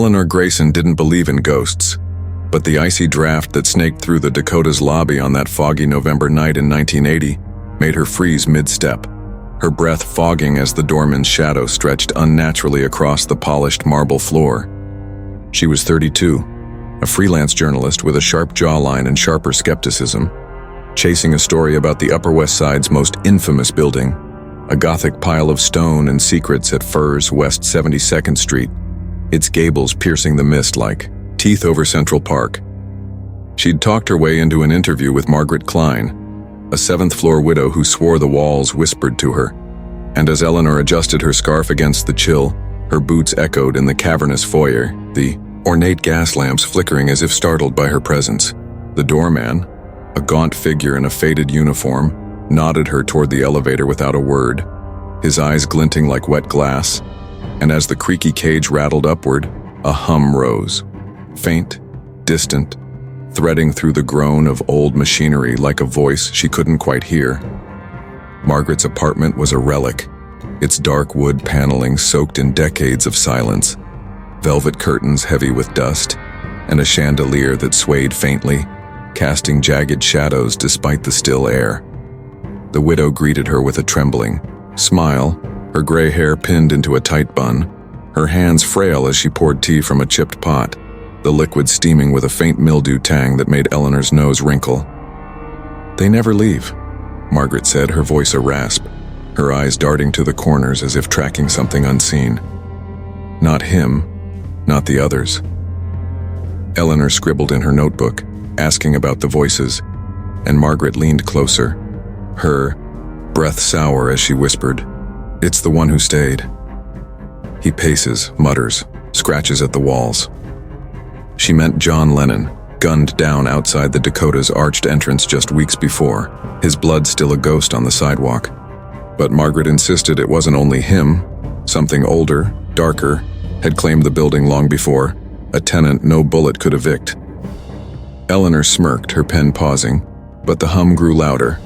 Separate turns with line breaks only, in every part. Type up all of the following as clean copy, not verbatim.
Eleanor Grayson didn't believe in ghosts, but the icy draft that snaked through the Dakota's lobby on that foggy November night in 1980 made her freeze mid-step, her breath fogging as the doorman's shadow stretched unnaturally across the polished marble floor. She was 32, a freelance journalist with a sharp jawline and sharper skepticism, chasing a story about the Upper West Side's most infamous building, a Gothic pile of stone and secrets at Furs West 72nd Street, its gables piercing the mist like teeth over Central Park. She'd talked her way into an interview with Margaret Klein, a seventh-floor widow who swore the walls whispered to her, and as Eleanor adjusted her scarf against the chill, her boots echoed in the cavernous foyer, the ornate gas lamps flickering as if startled by her presence. The doorman, a gaunt figure in a faded uniform, nodded her toward the elevator without a word, his eyes glinting like wet glass, and as the creaky cage rattled upward, a hum rose, faint, distant, threading through the groan of old machinery like a voice she couldn't quite hear. Margaret's apartment was a relic, its dark wood paneling soaked in decades of silence, velvet curtains heavy with dust, and a chandelier that swayed faintly, casting jagged shadows despite the still air. The widow greeted her with a trembling smile, her gray hair pinned into a tight bun, her hands frail as she poured tea from a chipped pot, the liquid steaming with a faint mildew tang that made Eleanor's nose wrinkle. "They never leave," Margaret said, her voice a rasp, her eyes darting to the corners as if tracking something unseen. Not him, not the others. Eleanor scribbled in her notebook, asking about the voices, and Margaret leaned closer, her breath sour as she whispered, "It's the one who stayed." He paces, mutters, scratches at the walls. She meant John Lennon, gunned down outside the Dakota's arched entrance just weeks before, his blood still a ghost on the sidewalk. But Margaret insisted it wasn't only him. Something older, darker, had claimed the building long before, a tenant no bullet could evict. Eleanor smirked, her pen pausing, but the hum grew louder,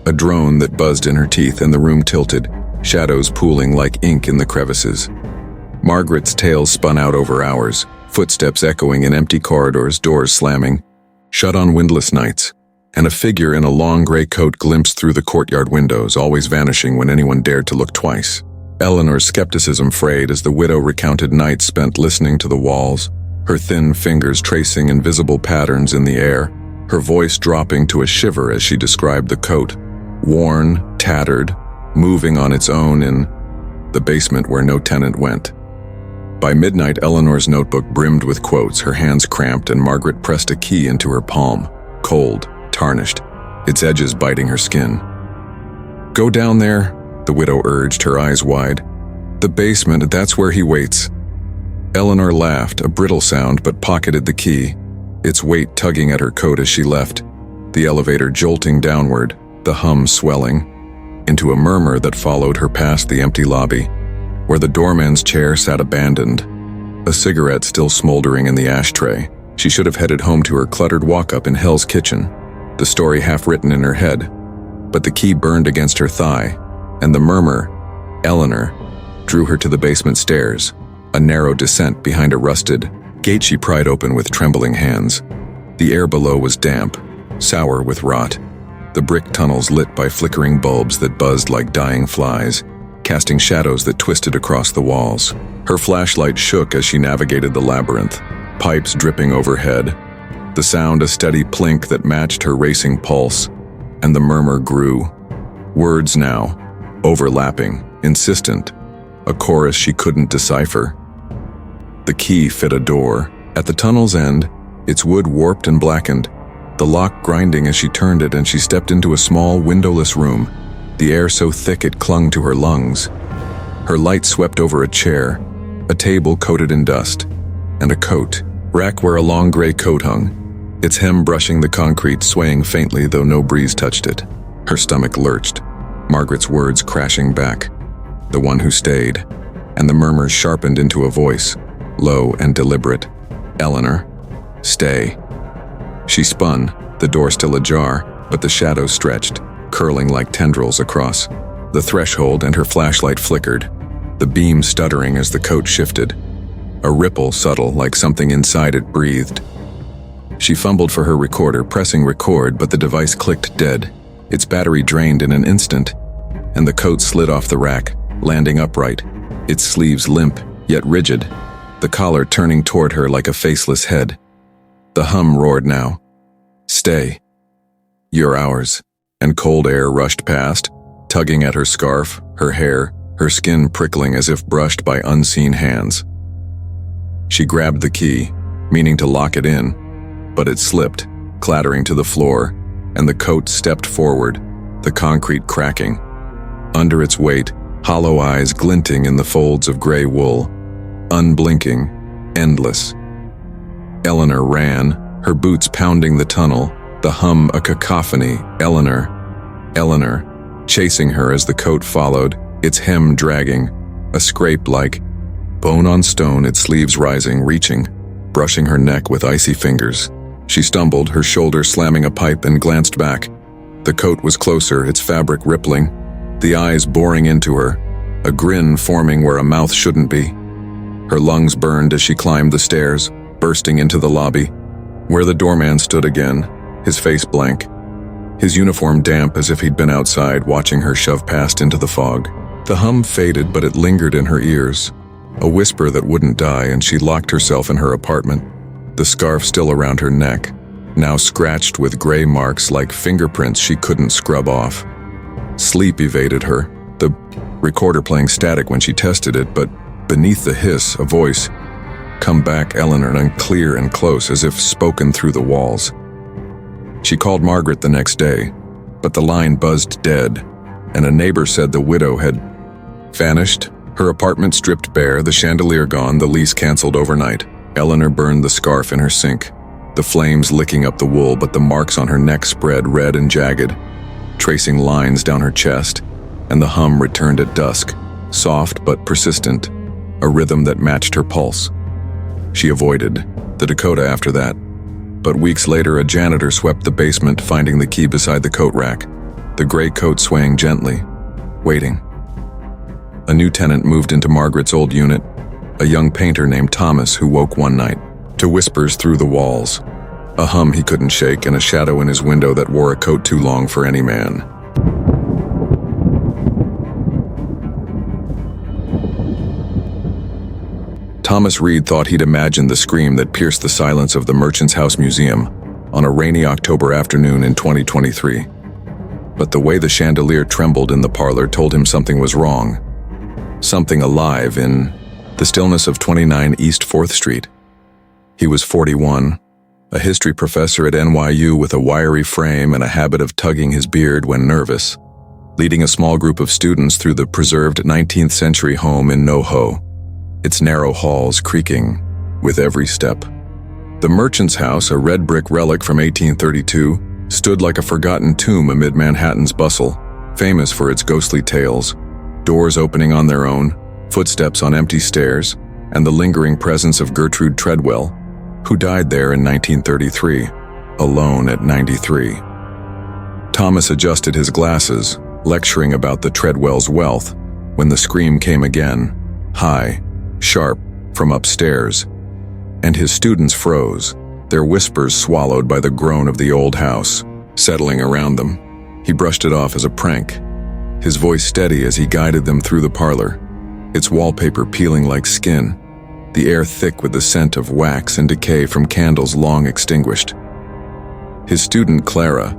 a drone that buzzed in her teeth and the room tilted, shadows pooling like ink in the crevices. Margaret's tale spun out over hours, footsteps echoing in empty corridors, doors slamming, shut on windless nights, and a figure in a long gray coat glimpsed through the courtyard windows, always vanishing when anyone dared to look twice. Eleanor's skepticism frayed as the widow recounted nights spent listening to the walls, her thin fingers tracing invisible patterns in the air, her voice dropping to a shiver as she described the coat, worn, tattered, moving on its own in the basement where no tenant went. By midnight, Eleanor's notebook brimmed with quotes, her hands cramped, and Margaret pressed a key into her palm, cold, tarnished, its edges biting her skin. "Go down there," the widow urged, her eyes wide. "The basement, that's where he waits." Eleanor laughed, a brittle sound, but pocketed the key, its weight tugging at her coat as she left, the elevator jolting downward, the hum swelling, into a murmur that followed her past the empty lobby, where the doorman's chair sat abandoned, a cigarette still smoldering in the ashtray. She should have headed home to her cluttered walk-up in Hell's Kitchen, the story half-written in her head, but the key burned against her thigh, and the murmur, Eleanor, drew her to the basement stairs, a narrow descent behind a rusted gate she pried open with trembling hands. The air below was damp, sour with rot, the brick tunnels lit by flickering bulbs that buzzed like dying flies, casting shadows that twisted across the walls. Her flashlight shook as she navigated the labyrinth, pipes dripping overhead, the sound a steady plink that matched her racing pulse, and the murmur grew. Words now, overlapping, insistent, a chorus she couldn't decipher. The key fit a door. At the tunnel's end, its wood warped and blackened, the lock grinding as she turned it, and she stepped into a small, windowless room, the air so thick it clung to her lungs. Her light swept over a chair, a table coated in dust, and a coat rack where a long gray coat hung, its hem brushing the concrete, swaying faintly though no breeze touched it. Her stomach lurched, Margaret's words crashing back. "The one who stayed," and the murmurs sharpened into a voice, low and deliberate. "Eleanor, stay." She spun, the door still ajar, but the shadows stretched, curling like tendrils across the threshold, and her flashlight flickered, the beam stuttering as the coat shifted. a ripple subtle like something inside it breathed. She fumbled for her recorder, pressing record, but the device clicked dead. Its battery drained in an instant, and the coat slid off the rack, landing upright, its sleeves limp, yet rigid, the collar turning toward her like a faceless head. The hum roared now. "Stay. You're ours." And cold air rushed past, tugging at her scarf, her hair, her skin prickling as if brushed by unseen hands. She grabbed the key, meaning to lock it in, but it slipped, clattering to the floor, and the coat stepped forward, the concrete cracking. Under its weight, hollow eyes glinting in the folds of gray wool, unblinking, endless. Eleanor ran, her boots pounding the tunnel, the hum a cacophony. Eleanor, chasing her as the coat followed, its hem dragging, a scrape like bone on stone, its sleeves rising, reaching, brushing her neck with icy fingers. She stumbled, her shoulder slamming a pipe, and glanced back. The coat was closer, its fabric rippling, the eyes boring into her, a grin forming where a mouth shouldn't be. Her lungs burned as she climbed the stairs, bursting into the lobby, where the doorman stood again, his face blank, his uniform damp as if he'd been outside watching her shove past into the fog. The hum faded, but it lingered in her ears, a whisper that wouldn't die, and she locked herself in her apartment, the scarf still around her neck, now scratched with gray marks like fingerprints she couldn't scrub off. Sleep evaded her, the recorder playing static when she tested it, but beneath the hiss, a voice, "Come back, Eleanor," and clear and close as if spoken through the walls. She called Margaret the next day, but the line buzzed dead, and a neighbor said the widow had vanished, her apartment stripped bare, the chandelier gone, the lease canceled overnight. Eleanor burned the scarf in her sink, the flames licking up the wool, but the marks on her neck spread red and jagged, tracing lines down her chest, and the hum returned at dusk, soft but persistent, a rhythm that matched her pulse. She avoided the Dakota after that, but weeks later a janitor swept the basement, finding the key beside the coat rack, the gray coat swaying gently, waiting. A new tenant moved into Margaret's old unit, a young painter named Thomas, who woke one night to whispers through the walls, a hum he couldn't shake, and a shadow in his window that wore a coat too long for any man. Thomas Reed thought he'd imagined the scream that pierced the silence of the Merchant's House Museum on a rainy October afternoon in 2023. But the way the chandelier trembled in the parlor told him something was wrong, something alive in the stillness of 29 East 4th Street. He was 41, a history professor at NYU with a wiry frame and a habit of tugging his beard when nervous, leading a small group of students through the preserved 19th century home in NoHo, its narrow halls creaking with every step. The Merchant's House, a red brick relic from 1832, stood like a forgotten tomb amid Manhattan's bustle, famous for its ghostly tales, doors opening on their own, footsteps on empty stairs, and the lingering presence of Gertrude Treadwell, who died there in 1933, alone at 93. Thomas adjusted his glasses, lecturing about the Treadwell's wealth, when the scream came again, high, sharp, from upstairs, and his students froze, their whispers swallowed by the groan of the old house, settling around them. He brushed it off as a prank, his voice steady as he guided them through the parlor, its wallpaper peeling like skin, the air thick with the scent of wax and decay from candles long extinguished. His student Clara,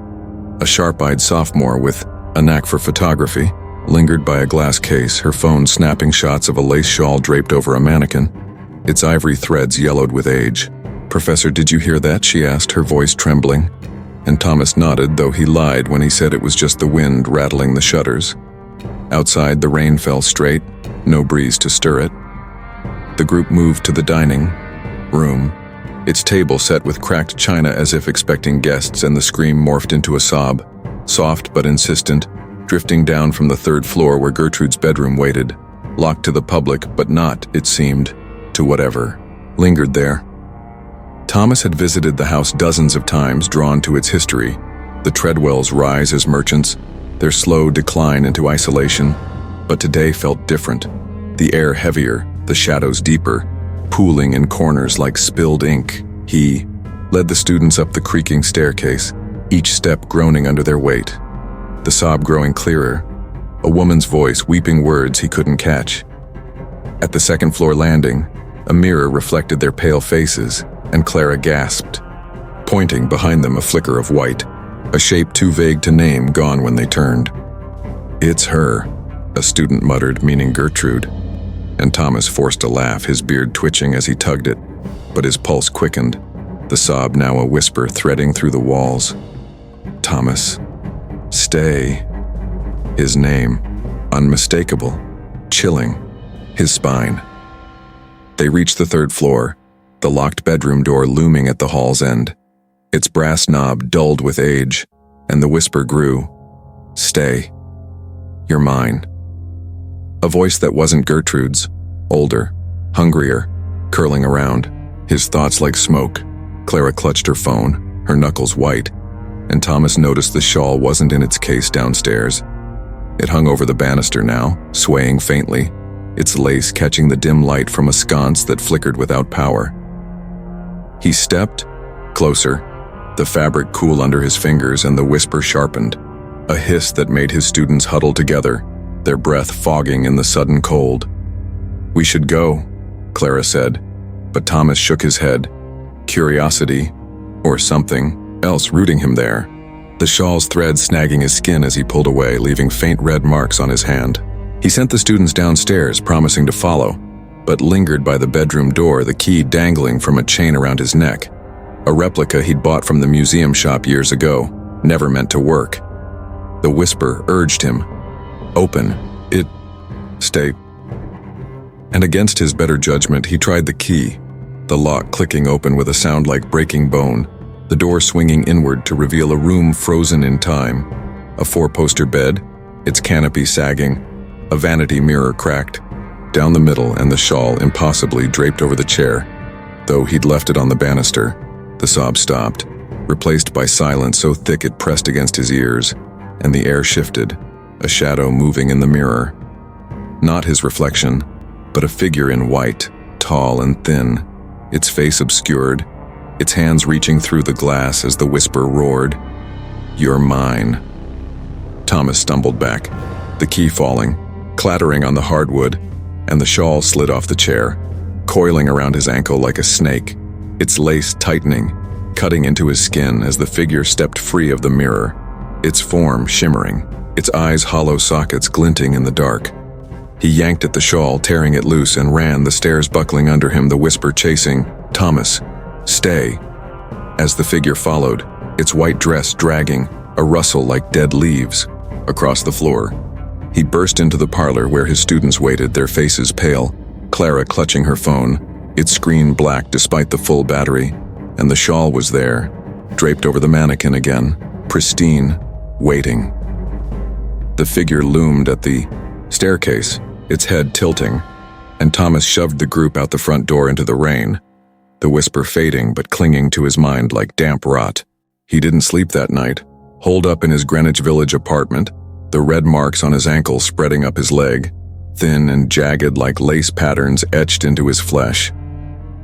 a sharp-eyed sophomore with a knack for photography, lingered by a glass case, her phone snapping shots of a lace shawl draped over a mannequin, its ivory threads yellowed with age. "Professor, did you hear that?" she asked, her voice trembling. And Thomas nodded, though he lied when he said it was just the wind rattling the shutters. Outside, the rain fell straight, no breeze to stir it. The group moved to the dining room, its table set with cracked china as if expecting guests, and the scream morphed into a sob, soft but insistent, drifting down from the 3rd floor where Gertrude's bedroom waited, locked to the public, but not, it seemed, to whatever lingered there. Thomas had visited the house dozens of times, drawn to its history, the Treadwells' rise as merchants, their slow decline into isolation, but today felt different, the air heavier, the shadows deeper, pooling in corners like spilled ink. He led the students up the creaking staircase, each step groaning under their weight. The sob growing clearer, a woman's voice weeping words he couldn't catch. At the second-floor landing, a mirror reflected their pale faces, and Clara gasped, pointing behind them a flicker of white, a shape too vague to name gone when they turned. "It's her," a student muttered, meaning Gertrude, and Thomas forced a laugh, his beard twitching as he tugged it, but his pulse quickened, the sob now a whisper threading through the walls. "Thomas, stay." His name, unmistakable, chilling, his spine. They reached the third floor, the locked bedroom door looming at the hall's end, its brass knob dulled with age, and the whisper grew, "Stay. You're mine." A voice that wasn't Gertrude's, older, hungrier, curling around, his thoughts like smoke. Clara clutched her phone, her knuckles white, and Thomas noticed the shawl wasn't in its case downstairs. It hung over the banister now, swaying faintly, its lace catching the dim light from a sconce that flickered without power. He stepped closer, the fabric cool under his fingers and the whisper sharpened, a hiss that made his students huddle together, their breath fogging in the sudden cold. "We should go," Clara said, but Thomas shook his head, curiosity, or something else rooting him there, the shawl's thread snagging his skin as he pulled away, leaving faint red marks on his hand. He sent the students downstairs, promising to follow, but lingered by the bedroom door, the key dangling from a chain around his neck, a replica he'd bought from the museum shop years ago, never meant to work. The whisper urged him, "Open it, stay." And against his better judgment, he tried the key, the lock clicking open with a sound like breaking bone, the door swinging inward to reveal a room frozen in time, a four-poster bed, its canopy sagging, a vanity mirror cracked down the middle, and the shawl impossibly draped over the chair. Though he'd left it on the banister, the sob stopped, replaced by silence so thick it pressed against his ears, and the air shifted, a shadow moving in the mirror. Not his reflection, but a figure in white, tall and thin, its face obscured, its hands reaching through the glass as the whisper roared, "You're mine." Thomas stumbled back, the key falling, clattering on the hardwood, and the shawl slid off the chair, coiling around his ankle like a snake, its lace tightening, cutting into his skin as the figure stepped free of the mirror, its form shimmering, its eyes hollow sockets glinting in the dark. He yanked at the shawl, tearing it loose, and ran, the stairs buckling under him, the whisper chasing, "Thomas, stay." As the figure followed, its white dress dragging, a rustle like dead leaves, across the floor. He burst into the parlor where his students waited, their faces pale, Clara clutching her phone, its screen black despite the full battery, and the shawl was there, draped over the mannequin again, pristine, waiting. The figure loomed at the staircase, its head tilting, and Thomas shoved the group out the front door into the rain, the whisper fading but clinging to his mind like damp rot. He didn't sleep that night, holed up in his Greenwich Village apartment, the red marks on his ankle spreading up his leg, thin and jagged like lace patterns etched into his flesh.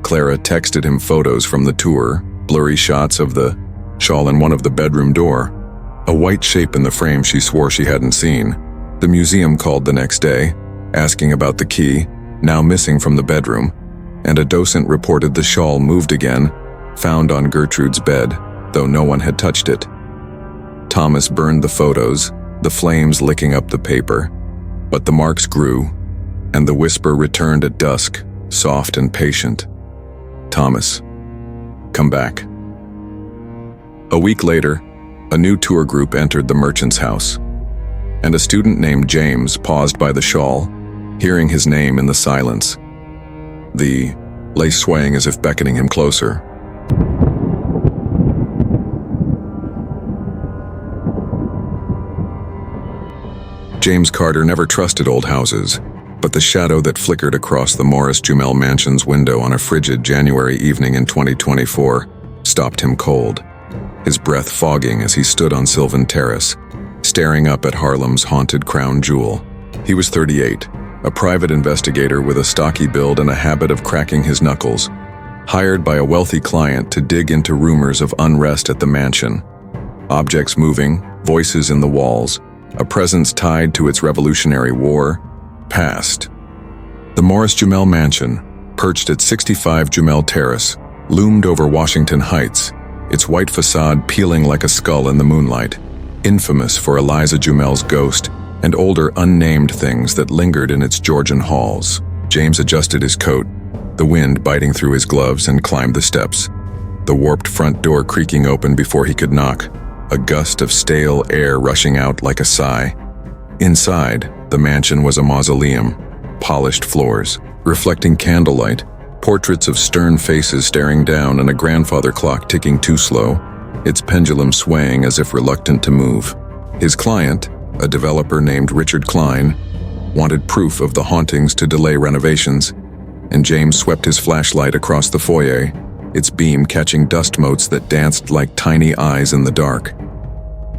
Clara texted him photos from the tour, blurry shots of the shawl in one of the bedroom door, a white shape in the frame she swore she hadn't seen. The museum called the next day, asking about the key, now missing from the bedroom, and a docent reported the shawl moved again, found on Gertrude's bed, though no one had touched it. Thomas burned the photos, the flames licking up the paper, but the marks grew, and the whisper returned at dusk, soft and patient. "Thomas, come back." A week later, a new tour group entered the merchant's house, and a student named James paused by the shawl, hearing his name in the silence, the lace swaying as if beckoning him closer. James Carter never trusted old houses, but the shadow that flickered across the Morris Jumel Mansion's window on a frigid January evening in 2024 stopped him cold, his breath fogging as he stood on Sylvan Terrace, staring up at Harlem's haunted crown jewel. He was 38, a private investigator with a stocky build and a habit of cracking his knuckles, hired by a wealthy client to dig into rumors of unrest at the mansion. Objects moving, voices in the walls, a presence tied to its Revolutionary War past. The Morris Jumel Mansion, perched at 65 Jumel Terrace, loomed over Washington Heights, its white facade peeling like a skull in the moonlight, infamous for Eliza Jumel's ghost and older unnamed things that lingered in its Georgian halls. James adjusted his coat, the wind biting through his gloves, and climbed the steps. The warped front door creaking open before he could knock, a gust of stale air rushing out like a sigh. Inside, the mansion was a mausoleum, polished floors, reflecting candlelight, portraits of stern faces staring down, and a grandfather clock ticking too slow, its pendulum swaying as if reluctant to move. His client, a developer named Richard Klein, wanted proof of the hauntings to delay renovations, and James swept his flashlight across the foyer, its beam catching dust motes that danced like tiny eyes in the dark.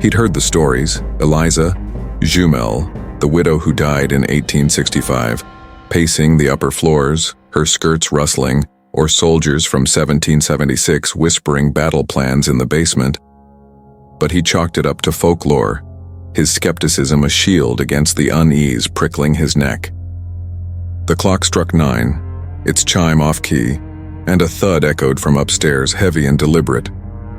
He'd heard the stories: Eliza Jumel, the widow who died in 1865, pacing the upper floors, her skirts rustling, or soldiers from 1776 whispering battle plans in the basement. But he chalked it up to folklore, his skepticism a shield against the unease prickling his neck. The clock struck 9, its chime off-key, and a thud echoed from upstairs, heavy and deliberate,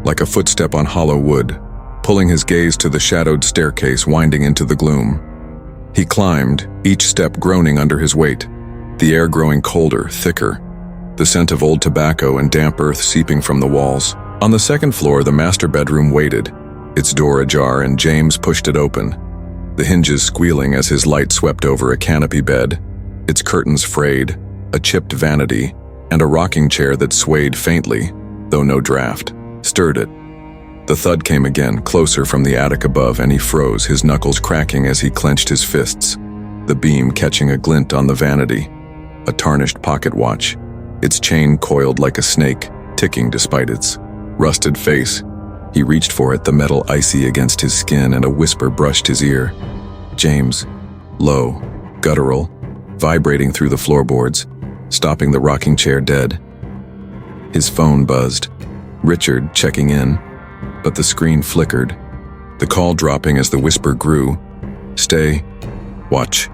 like a footstep on hollow wood, pulling his gaze to the shadowed staircase winding into the gloom. He climbed, each step groaning under his weight, the air growing colder, thicker, the scent of old tobacco and damp earth seeping from the walls. On the second floor, the master bedroom waited, its door ajar, and James pushed it open, the hinges squealing as his light swept over a canopy bed, its curtains frayed, a chipped vanity, and a rocking chair that swayed faintly, though no draft, stirred it. The thud came again, closer from the attic above, and he froze, his knuckles cracking as he clenched his fists, the beam catching a glint on the vanity, a tarnished pocket watch, its chain coiled like a snake, ticking despite its rusted face. He reached for it, the metal icy against his skin, and a whisper brushed his ear. James, low, guttural, vibrating through the floorboards, stopping the rocking chair dead. His phone buzzed. Richard checking in, but the screen flickered, the call dropping as the whisper grew. Stay. Watch.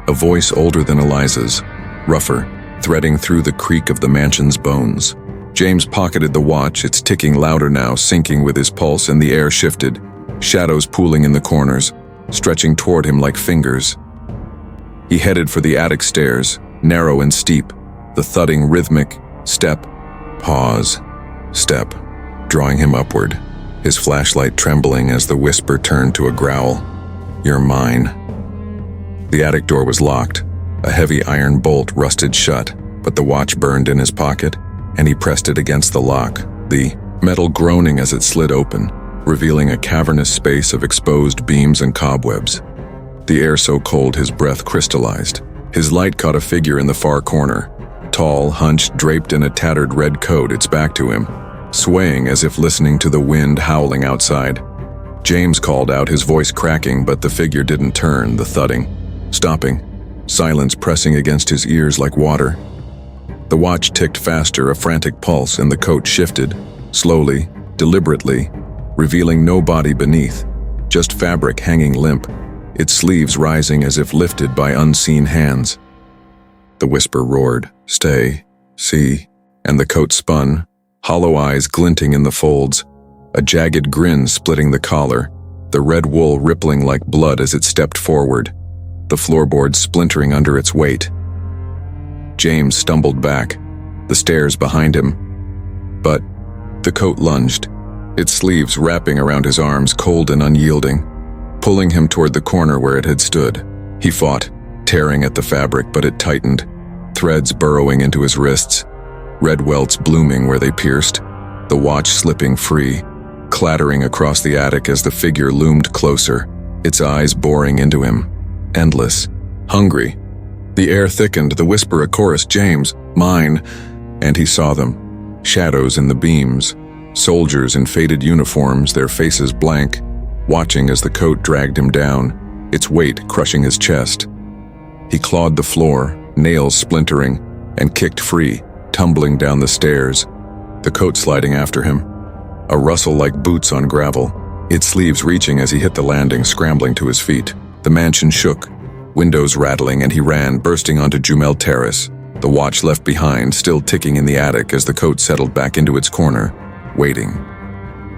A voice older than Eliza's, rougher, threading through the creak of the mansion's bones. James pocketed the watch, its ticking louder now, syncing with his pulse, and the air shifted, shadows pooling in the corners, stretching toward him like fingers. He headed for the attic stairs, narrow and steep, the thudding rhythmic step, pause, step, drawing him upward, his flashlight trembling as the whisper turned to a growl. You're mine. The attic door was locked, a heavy iron bolt rusted shut, but the watch burned in his pocket, and he pressed it against the lock, the metal groaning as it slid open, revealing a cavernous space of exposed beams and cobwebs. The air so cold his breath crystallized. His light caught a figure in the far corner, tall, hunched, draped in a tattered red coat, its back to him, swaying as if listening to the wind howling outside. James called out, his voice cracking, but the figure didn't turn, the thudding, stopping, silence pressing against his ears like water. The watch ticked faster, a frantic pulse, and the coat shifted, slowly, deliberately, revealing no body beneath, just fabric hanging limp, its sleeves rising as if lifted by unseen hands. The whisper roared, stay, see, and the coat spun, hollow eyes glinting in the folds, a jagged grin splitting the collar, the red wool rippling like blood as it stepped forward, the floorboards splintering under its weight. James stumbled back, the stairs behind him. But the coat lunged, its sleeves wrapping around his arms, cold and unyielding, pulling him toward the corner where it had stood. He fought, tearing at the fabric, but it tightened, threads burrowing into his wrists, red welts blooming where they pierced, the watch slipping free, clattering across the attic as the figure loomed closer, its eyes boring into him, endless, hungry. The air thickened, the whisper a chorus, James, mine, and he saw them, shadows in the beams, soldiers in faded uniforms, their faces blank, watching as the coat dragged him down, its weight crushing his chest. He clawed the floor, nails splintering, and kicked free, tumbling down the stairs, the coat sliding after him. A rustle like boots on gravel, its sleeves reaching as he hit the landing, scrambling to his feet. The mansion shook, windows rattling, and he ran, bursting onto Jumel Terrace, the watch left behind still ticking in the attic as the coat settled back into its corner, waiting.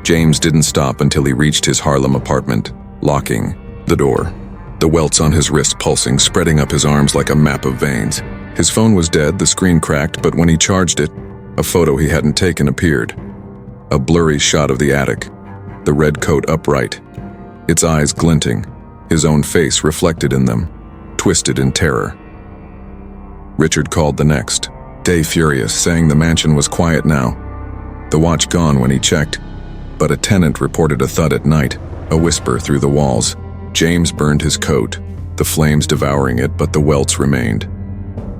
James didn't stop until he reached his Harlem apartment, locking the door. The welts on his wrist pulsing, spreading up his arms like a map of veins. His phone was dead, the screen cracked, but when he charged it, a photo he hadn't taken appeared. A blurry shot of the attic, the red coat upright, its eyes glinting, his own face reflected in them, twisted in terror. Richard called the next day, furious, saying the mansion was quiet now. The watch gone when he checked, but a tenant reported a thud at night, a whisper through the walls. James burned his coat, the flames devouring it, but the welts remained.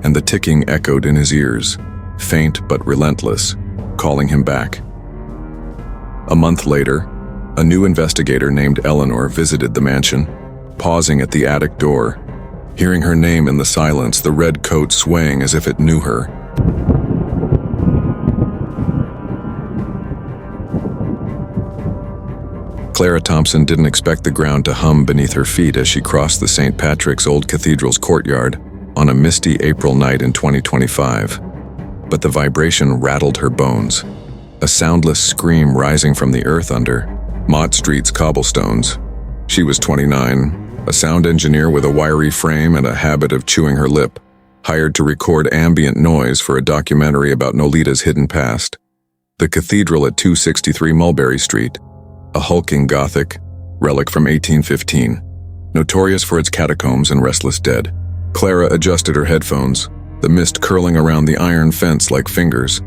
And the ticking echoed in his ears, faint but relentless, calling him back. A month later, a new investigator named Eleanor visited the mansion, pausing at the attic door, hearing her name in the silence, the red coat swaying as if it knew her. Clara Thompson didn't expect the ground to hum beneath her feet as she crossed the St. Patrick's Old Cathedral's courtyard on a misty April night in 2025. But the vibration rattled her bones, a soundless scream rising from the earth under Mott Street's cobblestones. She was 29, a sound engineer with a wiry frame and a habit of chewing her lip, hired to record ambient noise for a documentary about Nolita's hidden past. The cathedral at 263 Mulberry Street, a hulking Gothic relic from 1815, notorious for its catacombs and restless dead. Clara adjusted her headphones, the mist curling around the iron fence like fingers,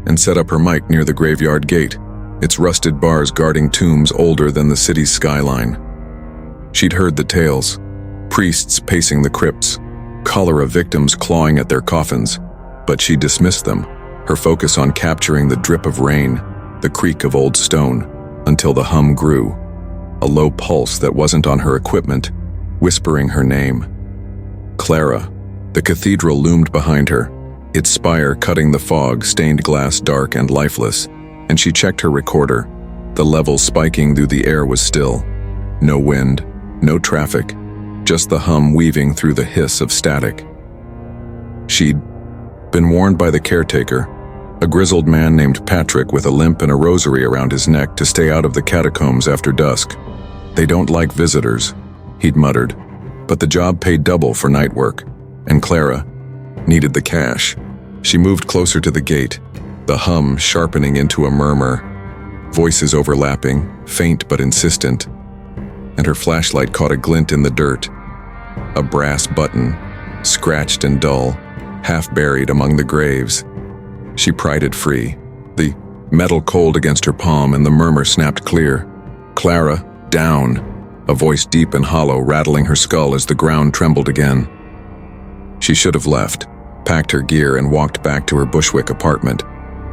and set up her mic near the graveyard gate, its rusted bars guarding tombs older than the city's skyline. She'd heard the tales, priests pacing the crypts, cholera victims clawing at their coffins, but she dismissed them, her focus on capturing the drip of rain, the creak of old stone, until the hum grew, a low pulse that wasn't on her equipment, whispering her name. Clara. The cathedral loomed behind her, its spire cutting the fog, stained glass dark and lifeless, and she checked her recorder. The level spiking through the air was still. No wind, no traffic, just the hum weaving through the hiss of static. She'd been warned by the caretaker, a grizzled man named Patrick with a limp and a rosary around his neck, to stay out of the catacombs after dusk. "They don't like visitors," he'd muttered, but the job paid double for night work, and Clara needed the cash. She moved closer to the gate, the hum sharpening into a murmur, voices overlapping, faint but insistent, and her flashlight caught a glint in the dirt. A brass button, scratched and dull, half buried among the graves. She pried it free, the metal cold against her palm, and the murmur snapped clear. "Clara, down," a voice deep and hollow rattling her skull as the ground trembled again. She should have left, packed her gear, and walked back to her Bushwick apartment,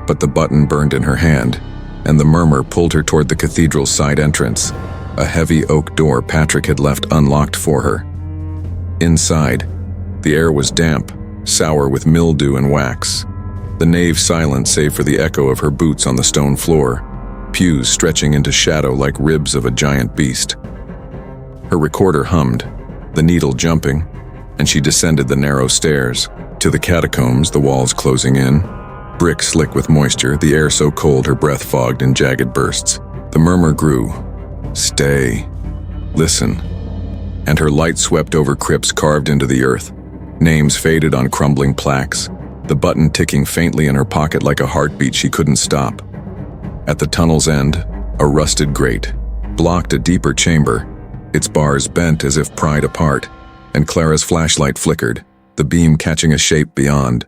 but the button burned in her hand, and the murmur pulled her toward the cathedral's side entrance, a heavy oak door Patrick had left unlocked for her. Inside, the air was damp, sour with mildew and wax. The nave silent save for the echo of her boots on the stone floor, pews stretching into shadow like ribs of a giant beast. Her recorder hummed, the needle jumping, and she descended the narrow stairs, to the catacombs, the walls closing in, brick slick with moisture, the air so cold her breath fogged in jagged bursts. The murmur grew. "Stay. Listen." And her light swept over crypts carved into the earth, names faded on crumbling plaques, the button ticking faintly in her pocket like a heartbeat she couldn't stop. At the tunnel's end, a rusted grate blocked a deeper chamber, its bars bent as if pried apart, and Clara's flashlight flickered, the beam catching a shape beyond.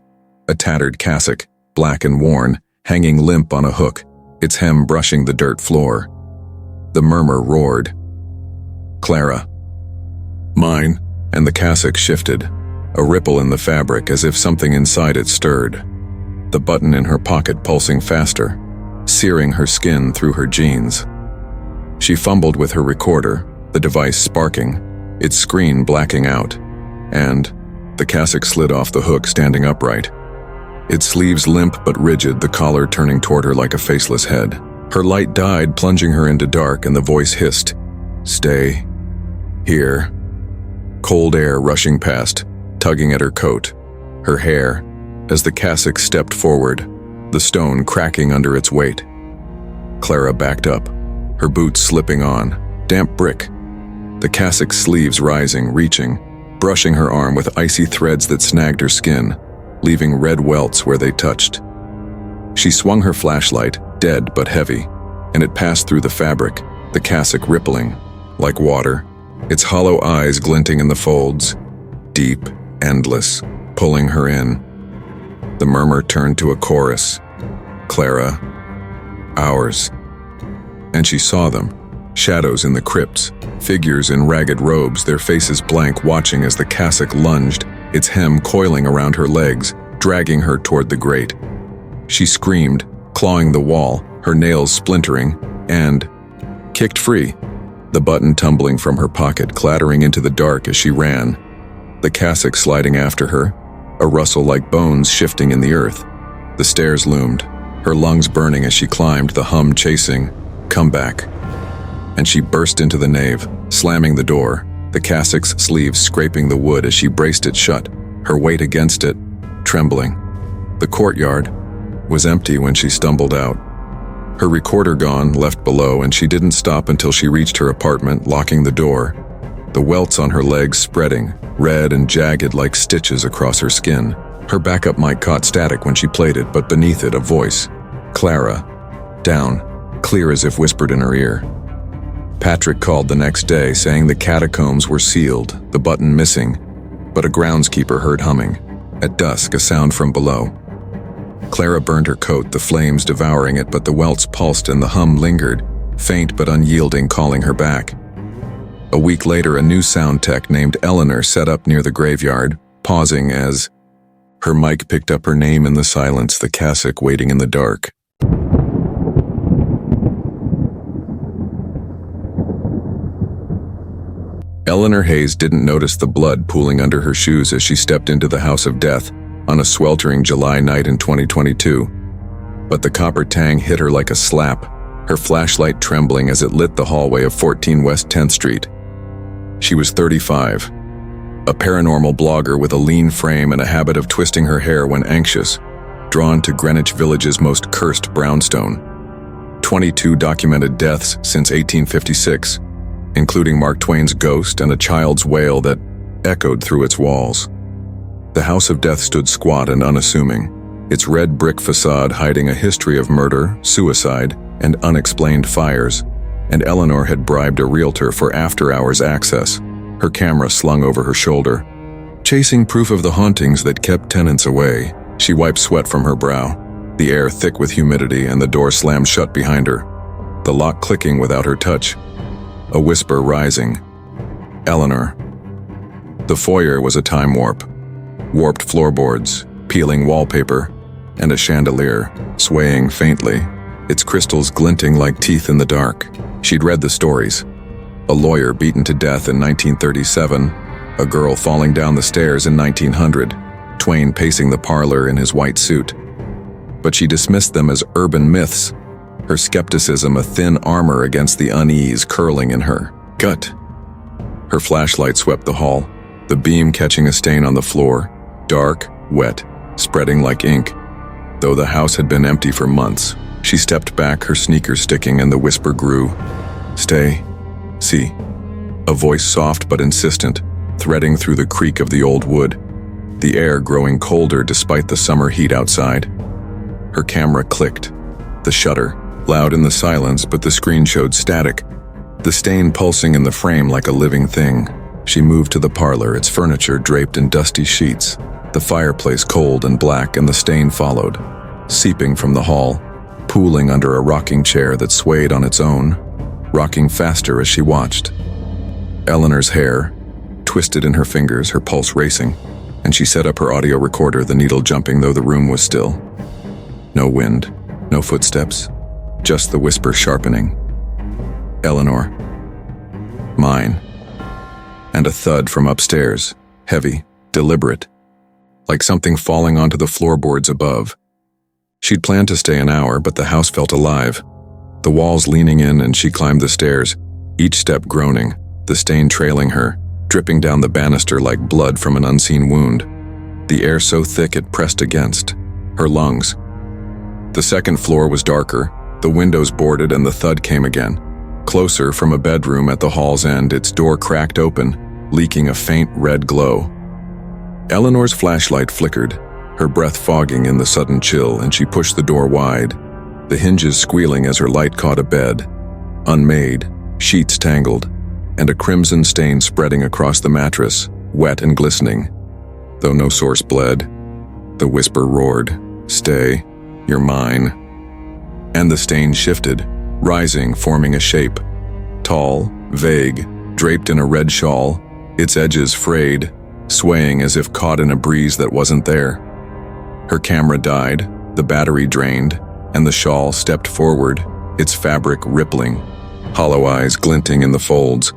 A tattered cassock, black and worn, hanging limp on a hook, its hem brushing the dirt floor. The murmur roared. "Clara." "Mine," and the cassock shifted, a ripple in the fabric as if something inside it stirred. The button in her pocket pulsing faster, searing her skin through her jeans. She fumbled with her recorder, the device sparking, its screen blacking out, and, The cassock slid off the hook, standing upright. Its sleeves limp but rigid, the collar turning toward her like a faceless head. Her light died, plunging her into dark, and the voice hissed, "Stay here." Cold air rushing past, tugging at her coat, her hair, as the cassock stepped forward, the stone cracking under its weight. Clara backed up, her boots slipping on, damp brick. The cassock's sleeves rising, reaching, brushing her arm with icy threads that snagged her skin, leaving red welts where they touched. She swung her flashlight, dead but heavy, and it passed through the fabric, the cassock rippling, like water, its hollow eyes glinting in the folds, deep, endless, pulling her in. The murmur turned to a chorus. Clara. Ours. And she saw them, shadows in the crypts, figures in ragged robes, their faces blank, watching as the cassock lunged, its hem coiling around her legs, dragging her toward the grate. She screamed, clawing the wall, her nails splintering, and kicked free, the button tumbling from her pocket, clattering into the dark as she ran, the cassock sliding after her, a rustle like bones shifting in the earth. The stairs loomed, her lungs burning as she climbed, the hum chasing, "Come back." And she burst into the nave, slamming the door, the cassock's sleeves scraping the wood as she braced it shut, her weight against it, trembling. The courtyard was empty when she stumbled out. Her recorder gone, left below, and she didn't stop until she reached her apartment, locking the door, the welts on her legs spreading, red and jagged like stitches across her skin. Her backup mic caught static when she played it, but beneath it a voice. Clara. Down, clear as if whispered in her ear. Patrick called the next day, saying the catacombs were sealed, the button missing, but a groundskeeper heard humming. At dusk, a sound from below. Clara burned her coat, the flames devouring it, but the welts pulsed and the hum lingered, faint but unyielding, calling her back. A week later, a new sound tech named Eleanor set up near the graveyard, pausing as her mic picked up her name in the silence, the cassock waiting in the dark. Eleanor Hayes didn't notice the blood pooling under her shoes as she stepped into the house of death on a sweltering July night in 2022. But the copper tang hit her like a slap, her flashlight trembling as it lit the hallway of 14 West 10th Street. She was 35, a paranormal blogger with a lean frame and a habit of twisting her hair when anxious, drawn to Greenwich Village's most cursed brownstone. 22 documented deaths since 1856, including Mark Twain's ghost and a child's wail that echoed through its walls. The House of Death stood squat and unassuming, its red brick facade hiding a history of murder, suicide, and unexplained fires, and Eleanor had bribed a realtor for after-hours access, her camera slung over her shoulder. Chasing proof of the hauntings that kept tenants away, she wiped sweat from her brow, the air thick with humidity, and the door slammed shut behind her, the lock clicking without her touch. A whisper rising. Eleanor. The foyer was a time warp. Warped floorboards, peeling wallpaper, and a chandelier, swaying faintly, its crystals glinting like teeth in the dark. She'd read the stories. A lawyer beaten to death in 1937, a girl falling down the stairs in 1900, Twain pacing the parlor in his white suit. But she dismissed them as urban myths, her skepticism a thin armor against the unease curling in her gut. Her flashlight swept the hall, the beam catching a stain on the floor, dark, wet, spreading like ink. Though the house had been empty for months, she stepped back, her sneakers sticking, and the whisper grew. Stay. See. A voice soft but insistent, threading through the creak of the old wood, the air growing colder despite the summer heat outside. Her camera clicked. The shutter, loud in the silence, but the screen showed static, the stain pulsing in the frame like a living thing. She moved to the parlor, its furniture draped in dusty sheets, the fireplace cold and black, and the stain followed, seeping from the hall, pooling under a rocking chair that swayed on its own, rocking faster as she watched. Eleanor's hair, twisted in her fingers, her pulse racing, and she set up her audio recorder, the needle jumping though the room was still. No wind, no footsteps, just the whisper sharpening. Eleanor. Mine. And a thud from upstairs, heavy, deliberate, like something falling onto the floorboards above. She'd planned to stay an hour, but the house felt alive. The walls leaning in, and she climbed the stairs, each step groaning, the stain trailing her, dripping down the banister like blood from an unseen wound, the air so thick it pressed against her lungs. The second floor was darker, the windows boarded, and the thud came again. Closer, from a bedroom at the hall's end, its door cracked open, leaking a faint red glow. Eleanor's flashlight flickered, her breath fogging in the sudden chill, and she pushed the door wide, the hinges squealing as her light caught a bed, unmade, sheets tangled, and a crimson stain spreading across the mattress, wet and glistening. Though no source bled, the whisper roared, "Stay, you're mine." And the stain shifted, rising, forming a shape. Tall, vague, draped in a red shawl, its edges frayed, swaying as if caught in a breeze that wasn't there. Her camera died, the battery drained, and the shawl stepped forward, its fabric rippling, hollow eyes glinting in the folds,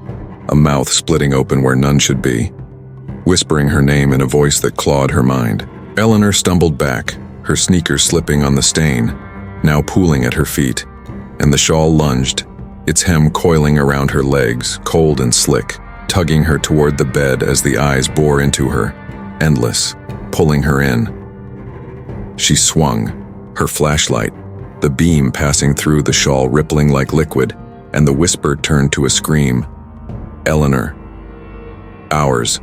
a mouth splitting open where none should be, whispering her name in a voice that clawed her mind. Eleanor stumbled back, her sneakers slipping on the stain, now pooling at her feet, and the shawl lunged, its hem coiling around her legs, cold and slick, tugging her toward the bed as the eyes bore into her, endless, pulling her in. She swung, her flashlight, the beam passing through the shawl rippling like liquid, and the whisper turned to a scream. Eleanor. Ours.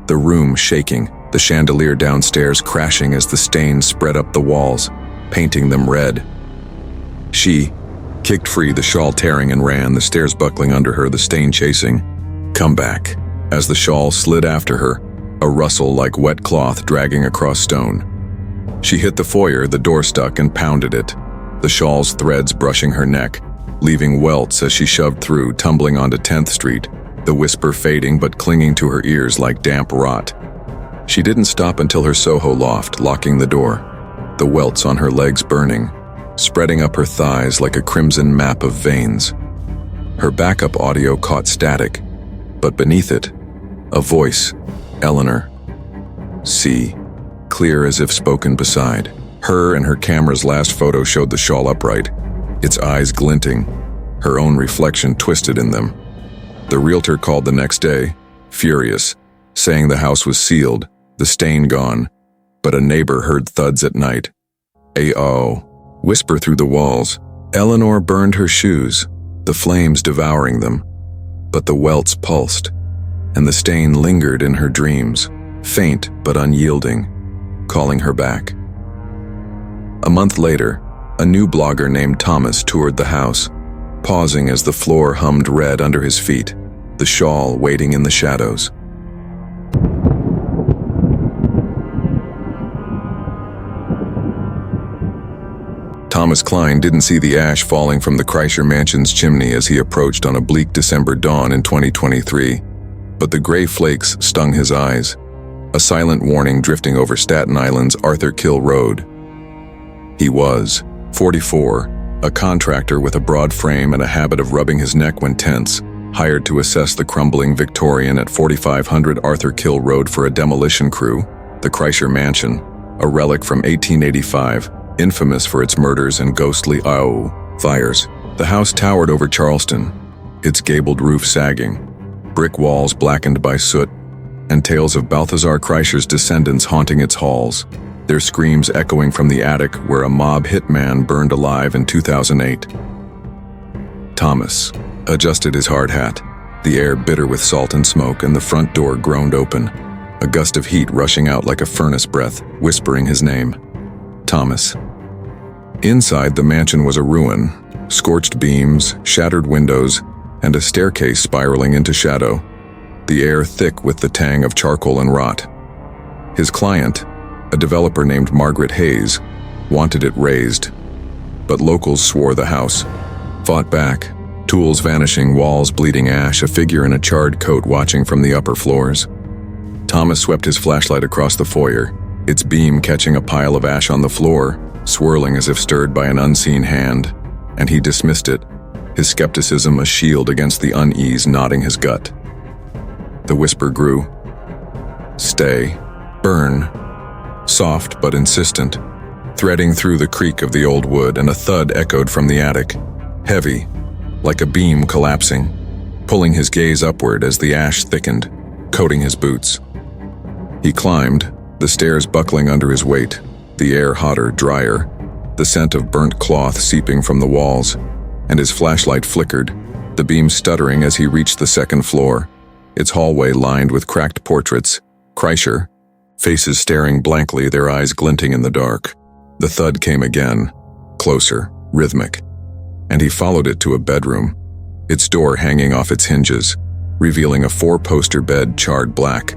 The room shaking, the chandelier downstairs crashing as the stains spread up the walls, painting them red. She kicked free, the shawl tearing, and ran, the stairs buckling under her, the stain chasing. Come back. As the shawl slid after her, a rustle like wet cloth dragging across stone. She hit the foyer, the door stuck, and pounded it, the shawl's threads brushing her neck, leaving welts as she shoved through, tumbling onto 10th Street, the whisper fading but clinging to her ears like damp rot. She didn't stop until her Soho loft, locking the door, the welts on her legs burning, spreading up her thighs like a crimson map of veins. Her backup audio caught static, but beneath it, a voice, Eleanor. C, clear as if spoken beside. Her and her camera's last photo showed the shawl upright, its eyes glinting, her own reflection twisted in them. The realtor called the next day, furious, saying the house was sealed, the stain gone, but a neighbor heard thuds at night. A-oh, whisper through the walls. Eleanor burned her shoes, the flames devouring them, but the welts pulsed, and the stain lingered in her dreams, faint but unyielding, calling her back. A month later, a new blogger named Thomas toured the house, pausing as the floor hummed red under his feet, the shawl waiting in the shadows. Thomas Klein didn't see the ash falling from the Kreischer Mansion's chimney as he approached on a bleak December dawn in 2023, but the gray flakes stung his eyes, a silent warning drifting over Staten Island's Arthur Kill Road. He was 44, a contractor with a broad frame and a habit of rubbing his neck when tense, hired to assess the crumbling Victorian at 4500 Arthur Kill Road for a demolition crew, the Kreischer Mansion, a relic from 1885, infamous for its murders and ghostly fires. The house towered over Charleston, its gabled roof sagging, brick walls blackened by soot, and tales of Balthazar Kreischer's descendants haunting its halls, their screams echoing from the attic where a mob hitman burned alive in 2008. Thomas adjusted his hard hat, the air bitter with salt and smoke, and the front door groaned open, a gust of heat rushing out like a furnace breath, whispering his name. Thomas. Inside, the mansion was a ruin, scorched beams, shattered windows, and a staircase spiraling into shadow, the air thick with the tang of charcoal and rot. His client, a developer named Margaret Hayes, wanted it razed, but locals swore the house, fought back, tools vanishing, walls bleeding ash, a figure in a charred coat watching from the upper floors. Thomas swept his flashlight across the foyer, its beam catching a pile of ash on the floor, swirling as if stirred by an unseen hand, and he dismissed it, his skepticism a shield against the unease knotting his gut. The whisper grew. stay, burn. Soft but insistent, threading through the creak of the old wood, and a thud echoed from the attic, heavy, like a beam collapsing, pulling his gaze upward as the ash thickened, coating his boots. He climbed, the stairs buckling under his weight, the air hotter, drier, the scent of burnt cloth seeping from the walls, and his flashlight flickered, the beam stuttering as he reached the second floor, its hallway lined with cracked portraits, Kreischer, faces staring blankly, their eyes glinting in the dark. The thud came again, closer, rhythmic, and he followed it to a bedroom, its door hanging off its hinges, revealing a 4-poster bed charred black,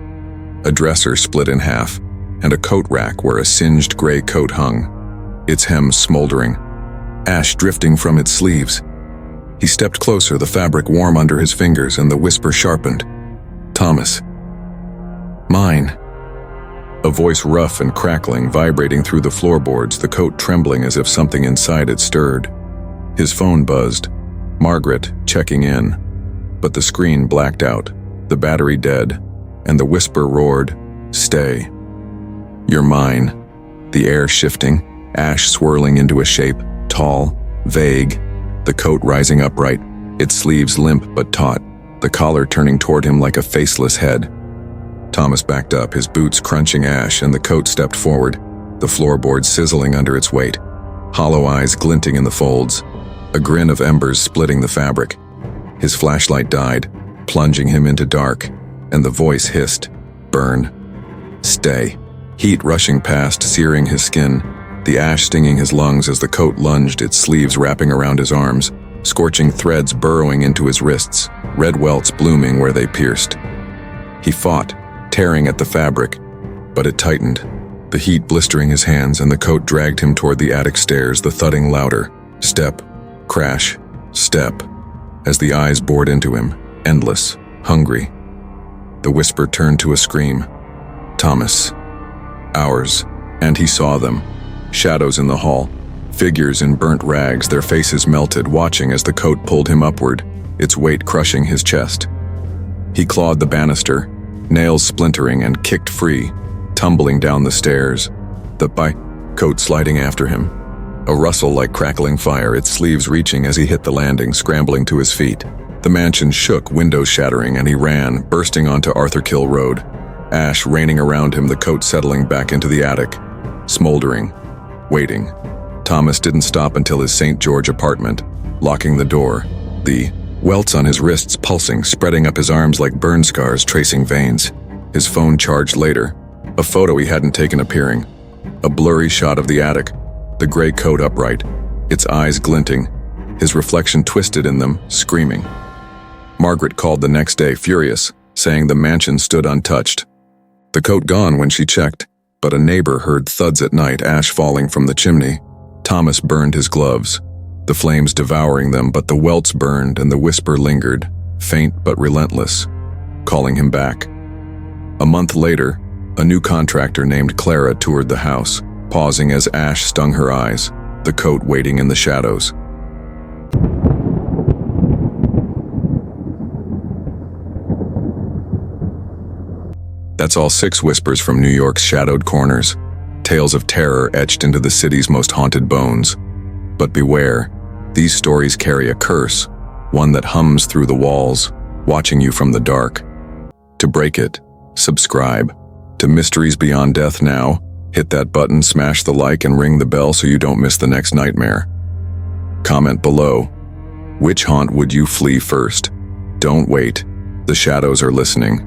a dresser split in half, and a coat rack where a singed gray coat hung, its hem smoldering, ash drifting from its sleeves. He stepped closer, the fabric warm under his fingers, and the whisper sharpened. "Thomas. Mine." A voice rough and crackling, vibrating through the floorboards, the coat trembling as if something inside it stirred. His phone buzzed. Margaret, checking in. But the screen blacked out, the battery dead, and the whisper roared, "Stay. You're mine." The air shifting, ash swirling into a shape, tall, vague, the coat rising upright, its sleeves limp but taut, the collar turning toward him like a faceless head. Thomas backed up, his boots crunching ash, and the coat stepped forward, the floorboards sizzling under its weight, hollow eyes glinting in the folds, a grin of embers splitting the fabric. His flashlight died, plunging him into dark, and the voice hissed, "Burn. Stay." Heat rushing past, searing his skin, the ash stinging his lungs as the coat lunged, its sleeves wrapping around his arms, scorching threads burrowing into his wrists, red welts blooming where they pierced. He fought, tearing at the fabric, but it tightened, the heat blistering his hands, and the coat dragged him toward the attic stairs, the thudding louder. Step, crash, step, as the eyes bored into him, endless, hungry. The whisper turned to a scream. "Thomas." Hours, and he saw them. Shadows in the hall, figures in burnt rags, their faces melted, watching as the coat pulled him upward, its weight crushing his chest. He clawed the banister, nails splintering, and kicked free, tumbling down the stairs, the coat sliding after him. A rustle like crackling fire, its sleeves reaching as he hit the landing, scrambling to his feet. The mansion shook, windows shattering, and he ran, bursting onto Arthur Kill Road. Ash raining around him, the coat settling back into the attic, smoldering, waiting. Thomas didn't stop until his St. George apartment, locking the door, the welts on his wrists pulsing, spreading up his arms like burn scars tracing veins. His phone charged later, a photo he hadn't taken appearing, a blurry shot of the attic, the gray coat upright, its eyes glinting, his reflection twisted in them, screaming. Margaret called the next day, furious, saying the mansion stood untouched. The coat gone when she checked, but a neighbor heard thuds at night, ash falling from the chimney. Thomas burned his gloves, the flames devouring them, but the welts burned and the whisper lingered, faint but relentless, calling him back. A month later, a new contractor named Clara toured the house, pausing as ash stung her eyes, the coat waiting in the shadows. That's all 6 whispers from New York's shadowed corners, tales of terror etched into the city's most haunted bones. But beware, these stories carry a curse, one that hums through the walls, watching you from the dark. To break it, subscribe to Mysteries Beyond Death now. Hit that button, smash the like, and ring the bell so you don't miss the next nightmare. Comment below. Which haunt would you flee first? Don't wait. The shadows are listening.